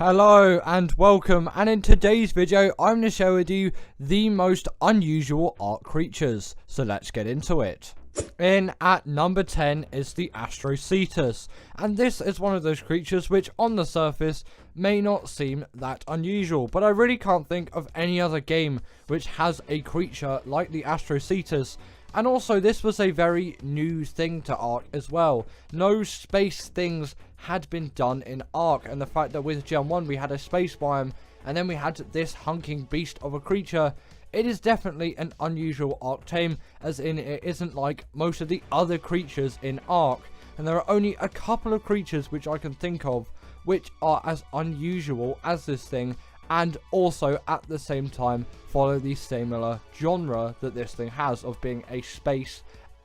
Hello and welcome, and in today's video I'm going to share with you the most unusual Ark creatures, so let's get into it. In at number 10 is the Astrocetus, and this is one of those creatures which on the surface may not seem that unusual, but I really can't think of any other game which has a creature like the Astrocetus. And also, this was a very new thing to Ark as well. No space things had been done in Ark, and the fact that with Gen 1 we had a space biome, and then we had this hunking beast of a creature, it is definitely an unusual Ark tame, as in it isn't like most of the other creatures in Ark. And there are only a couple of creatures which I can think of which are as unusual as this thing, and also at the same time follow the similar genre that this thing has of being a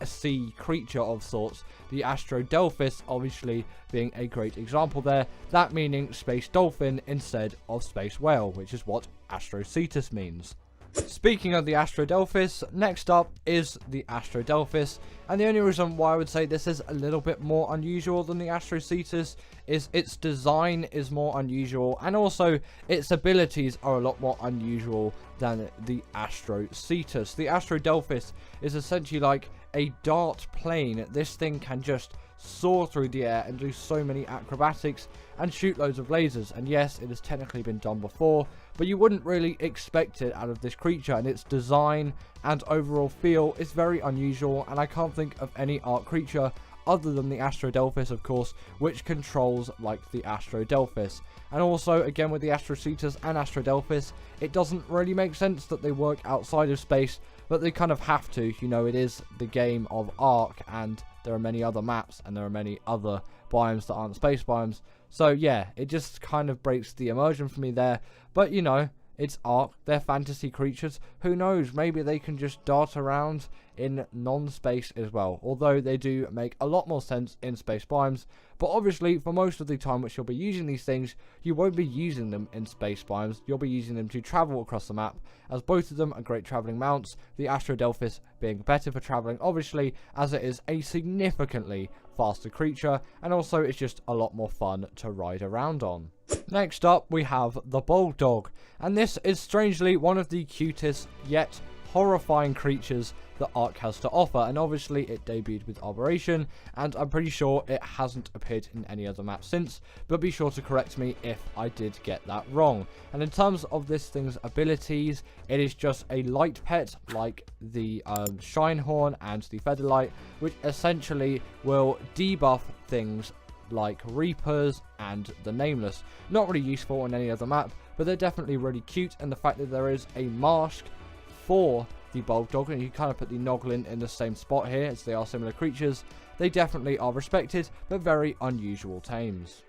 sea creature of sorts. The Astrodelphis obviously being a great example there, that meaning space dolphin instead of space whale, which is what Astrocetus means. Speaking of the Astrodelphis, next up is the Astrodelphis, and the only reason why I would say this is a little bit more unusual than the Astrocetus is its design is more unusual, and also its abilities are a lot more unusual than the Astrocetus. The Astrodelphis is essentially like a dart plane. This thing can just soar through the air and do so many acrobatics and shoot loads of lasers, and yes, it has technically been done before, but you wouldn't really expect it out of this creature, and its design and overall feel is very unusual, and I can't think of any Ark creature other than the Astrodelphis, of course, which controls like the Astrodelphis. And also, again, with the Astrocetus and Astrodelphis, it doesn't really make sense that they work outside of space, but they kind of have to. You know, it is the game of Ark, and there are many other maps, and there are many other biomes that aren't space biomes. So yeah, it just kind of breaks the immersion for me there. But you know, it's Ark, they're fantasy creatures. Who knows, maybe they can just dart around in non-space as well. Although they do make a lot more sense in space biomes. But obviously, for most of the time which you'll be using these things, you won't be using them in space biomes. You'll be using them to travel across the map, as both of them are great travelling mounts. The Astrodelphis being better for travelling, obviously, as it is a significantly faster creature, and also it's just a lot more fun to ride around on. Next up, we have the Bulldog, and this is strangely one of the cutest yet horrifying creatures that Ark has to offer, and obviously it debuted with Operation, and I'm pretty sure it hasn't appeared in any other map since, but be sure to correct me if I did get that wrong. And in terms of this thing's abilities, it is just a light pet like the Shinehorn and the Featherlight, which essentially will debuff things like Reapers and the Nameless. Not really useful on any other map, but they're definitely really cute, and the fact that there is a mask for the Bulldog, and you kind of put the Noglin in the same spot here as they are similar creatures, they definitely are respected but very unusual tames.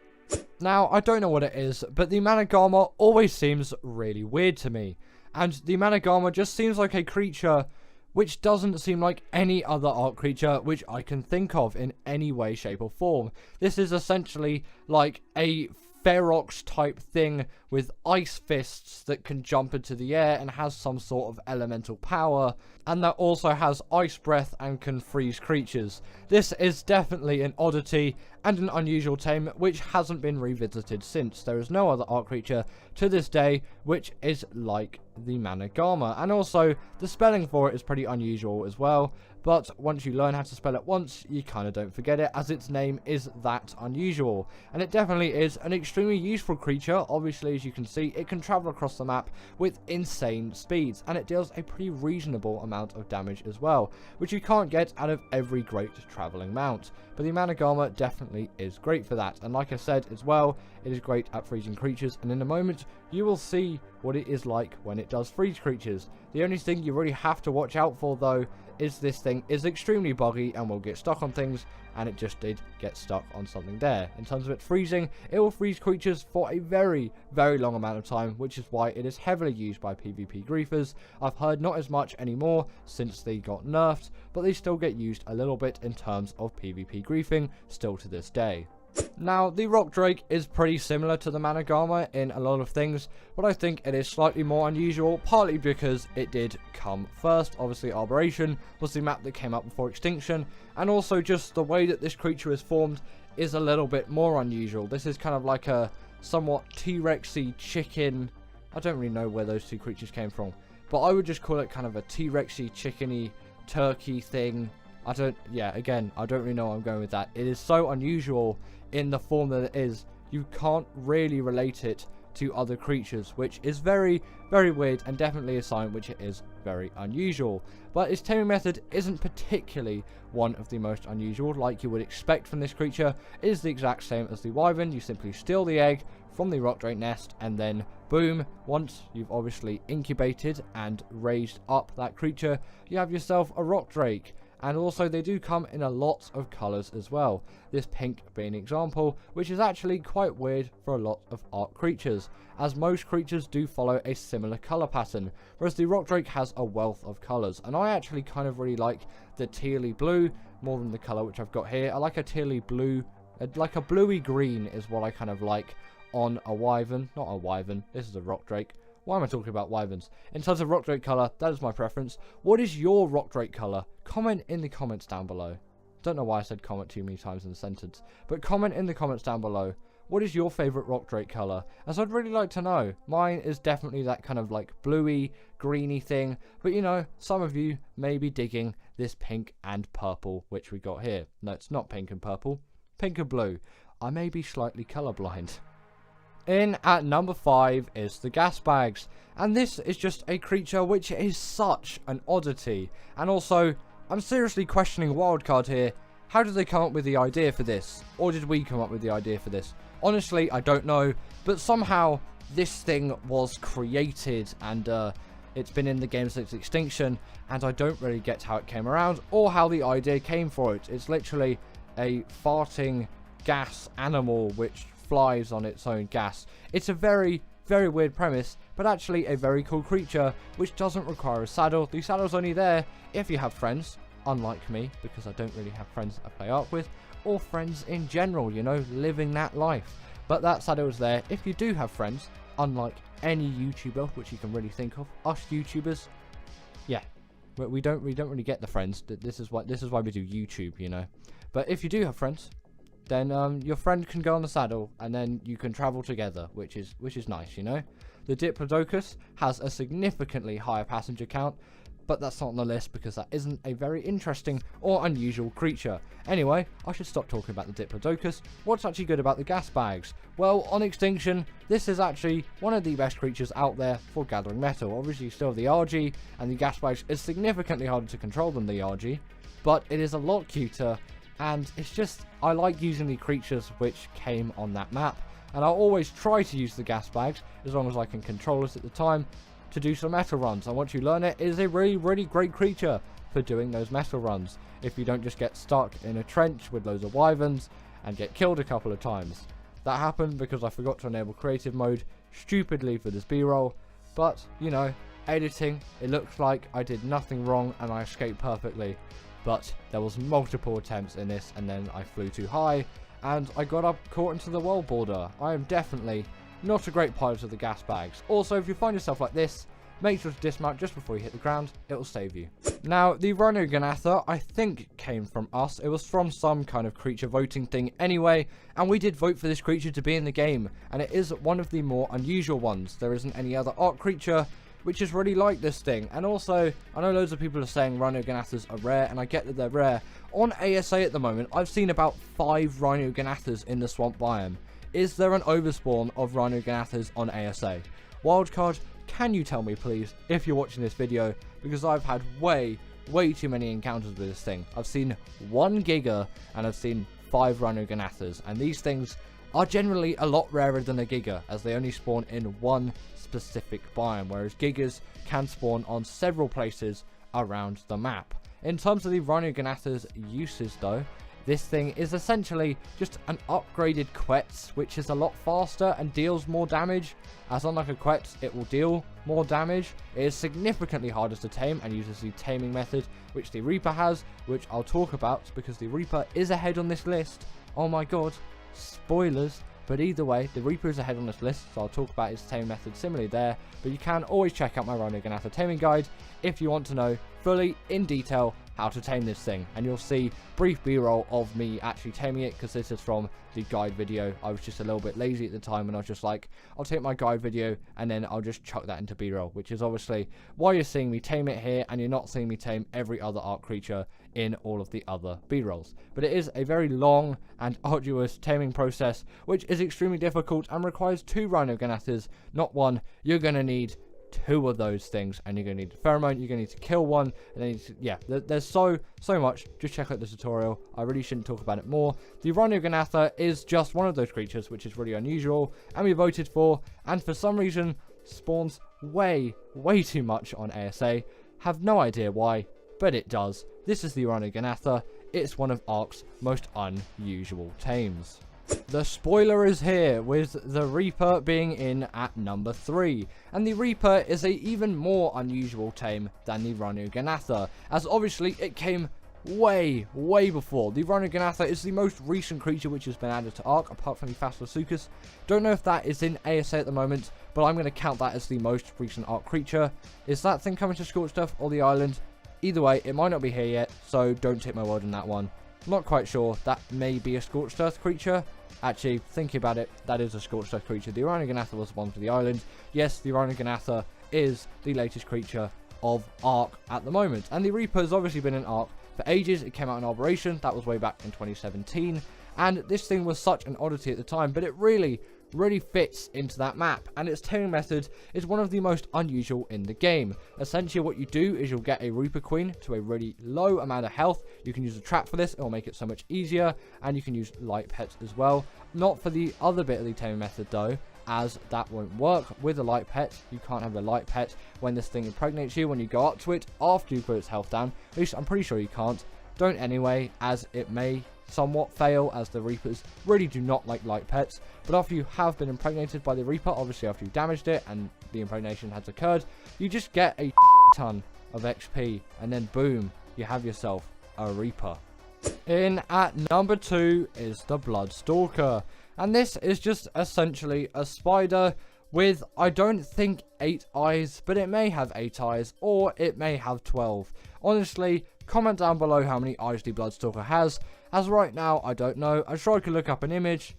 Now, I don't know what it is, but the Managarmr always seems really weird to me, and the Managarmr just seems like a creature which doesn't seem like any other Ark creature which I can think of in any way, shape or form. This is essentially like a Ferox type thing with ice fists that can jump into the air and has some sort of elemental power, and that also has ice breath and can freeze creatures. This is definitely an oddity and an unusual tame which hasn't been revisited since. There is no other Ark creature to this day which is like the Managarmr, and also the spelling for it is pretty unusual as well, but once you learn how to spell it once, you kind of don't forget it, as its name is that unusual. And it definitely is an extremely useful creature. Obviously, as you can see, it can travel across the map with insane speeds, and it deals a pretty reasonable amount of damage as well, which you can't get out of every great travelling mount. But the Managarmr definitely is great for that, and like I said as well, it is great at freezing creatures, and in a moment you will see what it is like when it does freeze creatures. The only thing you really have to watch out for though is this thing is extremely buggy and will get stuck on things, and it just did get stuck on something there. In terms of it freezing, it will freeze creatures for a very, very long amount of time, which is why it is heavily used by PvP griefers. I've heard not as much anymore since they got nerfed, but they still get used a little bit in terms of PvP griefing still to this day. Now, the Rock Drake is pretty similar to the Managarmr in a lot of things, but I think it is slightly more unusual, partly because it did come first. Obviously, Operation was the map that came up before Extinction, and also just the way that this creature is formed is a little bit more unusual. This is kind of like a somewhat T-Rexy chicken. I don't really know where those two creatures came from, but I would just call it kind of a T-Rexy chickeny turkey thing. Yeah, again, I don't really know where I'm going with that. It is so unusual in the form that it is. You can't really relate it to other creatures, which is very, very weird, and definitely a sign which it is very unusual. But its taming method isn't particularly one of the most unusual, like you would expect from this creature. It is the exact same as the wyvern. You simply steal the egg from the rock drake nest, and then boom, once you've obviously incubated and raised up that creature, you have yourself a rock drake. And also they do come in a lot of colours as well, this pink being an example, which is actually quite weird for a lot of Ark creatures, as most creatures do follow a similar colour pattern, whereas the rock drake has a wealth of colours. And I actually kind of really like the tealy blue more than the colour which I've got here. I like a tealy blue, like a bluey green is what I kind of like on a wyvern. Not a wyvern, this is a rock drake. Why am I talking about wyverns? In terms of rock drake colour, that is my preference. What is your rock drake colour? Comment in the comments down below. Don't know why I said comment too many times in the sentence, but comment in the comments down below. What is your favourite rock drake colour? As I'd really like to know. Mine is definitely that kind of like bluey, greeny thing, but you know, some of you may be digging this pink and purple which we got here. No, it's not pink and purple. Pink and blue. I may be slightly colourblind. In at number 5 is the Gasbags, and this is just a creature which is such an oddity. And also, I'm seriously questioning Wildcard here. How did they come up with the idea for this? Or did we come up with the idea for this? Honestly, I don't know, but somehow this thing was created, and it's been in the game since extinction, and I don't really get how it came around or how the idea came for it. It's literally a farting gas animal which flies on its own gas. It's a very, very weird premise, but actually a very cool creature which doesn't require a saddle. The saddle's only there if you have friends, unlike me, because I don't really have friends that I play Ark with, or friends in general, you know, living that life. But that saddle is there if you do have friends, unlike any YouTuber which you can really think of. Us YouTubers, yeah, we don't really get the friends. This is why we do YouTube, you know. But if you do have friends, then your friend can go on the saddle, and then you can travel together, which is nice, you know. The Diplodocus has a significantly higher passenger count, but that's not on the list because that isn't a very interesting or unusual creature. Anyway, I should stop talking about the Diplodocus. What's actually good about the Gasbags? Well, on extinction, this is actually one of the best creatures out there for gathering metal. Obviously, you still have the RG, and the Gasbags is significantly harder to control than the RG, but it is a lot cuter. And it's just, I like using the creatures which came on that map. And I'll always try to use the Gasbags, as long as I can control it at the time, to do some metal runs. And once you learn it, it is a really, really great creature for doing those metal runs. If you don't just get stuck in a trench with loads of wyverns and get killed a couple of times. That happened because I forgot to enable creative mode, stupidly, for this B-roll. But, you know, editing, it looks like I did nothing wrong and I escaped perfectly. But there was multiple attempts in this, and then I flew too high, and I got caught into the world border. I am definitely not a great pilot of the Gasbags. Also, if you find yourself like this, make sure to dismount just before you hit the ground. It will save you. Now, the Rhyniognatha, I think, came from us. It was from some kind of creature voting thing anyway, and we did vote for this creature to be in the game, and it is one of the more unusual ones. There isn't any other Ark creature which is really like this thing. And also, I know loads of people are saying Rhyniognatha's are rare, and I get that they're rare. On ASA at the moment, I've seen about 5 Rhyniognatha's in the swamp biome. Is there an overspawn of Rhyniognatha's on ASA? Wildcard, can you tell me please, if you're watching this video, because I've had way too many encounters with this thing. I've seen 1 Giga, and I've seen 5 Rhyniognatha's, and these things are generally a lot rarer than a Giga, as they only spawn in one specific biome, whereas Gigas can spawn on several places around the map. In terms of the Rhyniognatha's uses though, this thing is essentially just an upgraded Quetz, which is a lot faster and deals more damage, as unlike a Quetz, it will deal more damage. It is significantly harder to tame and uses the taming method, which the Reaper has, which I'll talk about because the Reaper is ahead on this list. Oh my god, spoilers. But either way, the Reaper is ahead on this list, so I'll talk about his taming method similarly there. But you can always check out my Rhyniognatha taming guide if you want to know fully in detail how to tame this thing, and you'll see brief b-roll of me actually taming it, because this is from the guide video. I was just a little bit lazy at the time, and I was just like, I'll take my guide video and then I'll just chuck that into b-roll, which is obviously why you're seeing me tame it here and you're not seeing me tame every other Ark creature in all of the other b-rolls. But it is a very long and arduous taming process, which is extremely difficult and requires 2 Rhyniognatha's, not 1. You're going to need 2 of those things, and you're going to need a pheromone, you're going to need to kill one, and then yeah, there's so much. Just check out the tutorial. I really shouldn't talk about it more. The Rhyniognatha is just one of those creatures which is really unusual and we voted for, and for some reason spawns way too much on ASA. Have no idea why, but it does. This is the Rhyniognatha. It's one of Ark's most unusual tames. The spoiler is here, with the Reaper being in at number 3, and the Reaper is a even more unusual tame than the Rhyniognatha, as obviously it came way before. The Rhyniognatha is the most recent creature which has been added to Ark, apart from the Phasmatsuchus. Don't know if that is in ASA at the moment, but I'm going to count that as the most recent Ark creature. Is that thing coming to Scorched Earth or the island? Either way, it might not be here yet, so don't take my word on that one. Not quite sure. That may be a Scorched Earth creature. Actually, thinking about it, that is a Scorched Earth creature. The Rhyniognatha was the one for the island. Yes, the Rhyniognatha is the latest creature of Ark at the moment. And the Reaper has obviously been in Ark for ages. It came out in Operation. That was way back in 2017. And this thing was such an oddity at the time, but it really fits into that map, and its taming method is one of the most unusual in the game. Essentially what you do is you'll get a Reaper Queen to a really low amount of health. You can use a trap for this, it will make it so much easier, and you can use light pets as well. Not for the other bit of the taming method though, as that won't work with a light pet. You can't have a light pet when this thing impregnates you when you go up to it after you put its health down. At least I'm pretty sure you can't. Don't anyway, as it may somewhat fail, as the Reapers really do not like light pets. But after you have been impregnated by the Reaper, obviously after you damaged it and the impregnation has occurred, you just get a ton of XP, and then boom, you have yourself a Reaper. In at number 2 is the Bloodstalker, and this is just essentially a spider with, I don't think 8 eyes, but it may have 8 eyes, or it may have 12. Honestly, comment down below how many eyes the Bloodstalker has, as right now I don't know. I'm sure I could look up an image,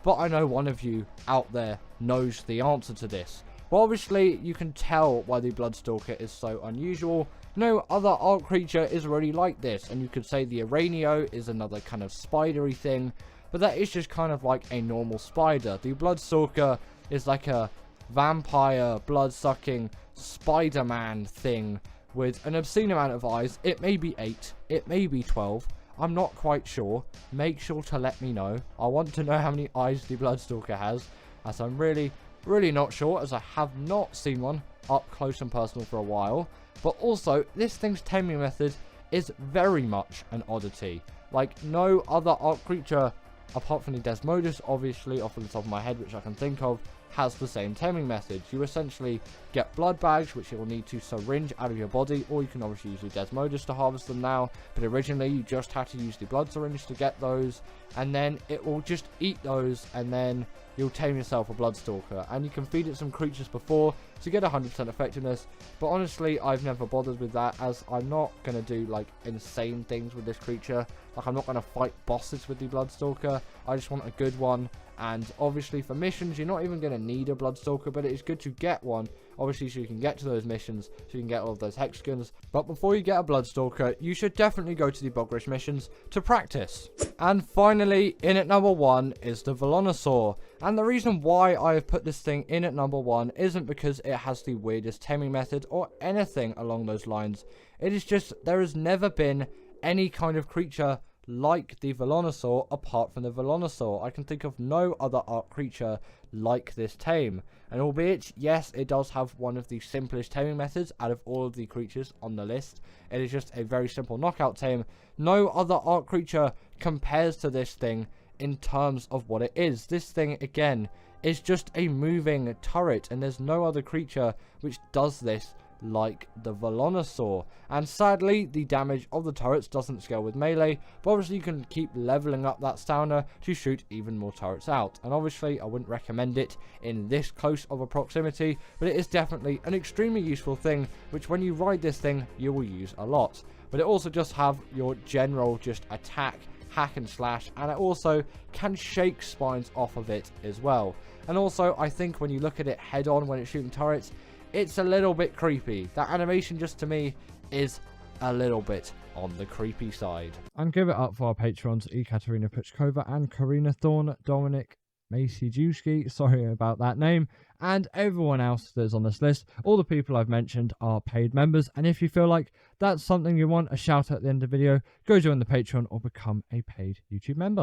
but I know one of you out there knows the answer to this. But obviously you can tell why the Bloodstalker is so unusual. No other Ark creature is really like this, and you could say the Rhynio is another kind of spidery thing, but that is just kind of like a normal spider. The Bloodstalker is like a vampire, blood-sucking Spider-Man thing with an obscene amount of eyes. It may be 8, it may be 12, I'm not quite sure. Make sure to let me know. I want to know how many eyes the Bloodstalker has, as I'm really not sure, as I have not seen one up close and personal for a while. But also, this thing's taming method is very much an oddity. Like no other Ark creature, apart from the Desmodus, obviously, off of the top of my head, which I can think of, has the same taming method. You essentially get blood bags, which you will need to syringe out of your body, or you can obviously use the Desmodus to harvest them now, but originally you just had to use the blood syringe to get those, and then it will just eat those, and then you'll tame yourself a Bloodstalker, and you can feed it some creatures before to get 100% effectiveness. But honestly, I've never bothered with that, as I'm not going to do like insane things with this creature. Like, I'm not going to fight bosses with the Bloodstalker. I just want a good one. And obviously for missions, you're not even going to need a Bloodstalker, but it is good to get one, obviously, so you can get to those missions, so you can get all of those hexagons. But before you get a Bloodstalker, you should definitely go to the Bogrish missions to practice. And finally, in at number 1 is the Velonasaur. And the reason why I have put this thing in at number 1 isn't because it has the weirdest taming method or anything along those lines. It is just, there has never been any kind of creature like the Velonasaur apart from the Velonasaur. I can think of no other Ark creature like this tame. And albeit, yes, it does have one of the simplest taming methods out of all of the creatures on the list. It is just a very simple knockout tame. No other Ark creature compares to this thing in terms of what it is. This thing, again, is just a moving turret, and there's no other creature which does this like the Velonasaur. And sadly, the damage of the turrets doesn't scale with melee, but obviously you can keep leveling up that stamina to shoot even more turrets out. And obviously I wouldn't recommend it in this close of a proximity, but it is definitely an extremely useful thing, which when you ride this thing you will use a lot. But it also just have your general just attack, hack and slash, and it also can shake spines off of it as well. And also I think when you look at it head on when it's shooting turrets, it's a little bit creepy. That animation just to me is a little bit on the creepy side. And give it up for our patrons Ekaterina Puchkova and Karina Thorne, Dominic Macy, sorry about that name, and everyone else that's on this list. All the people I've mentioned are paid members, and if you feel like that's something you want a shout out at the end of the video, go join the Patreon or become a paid YouTube member.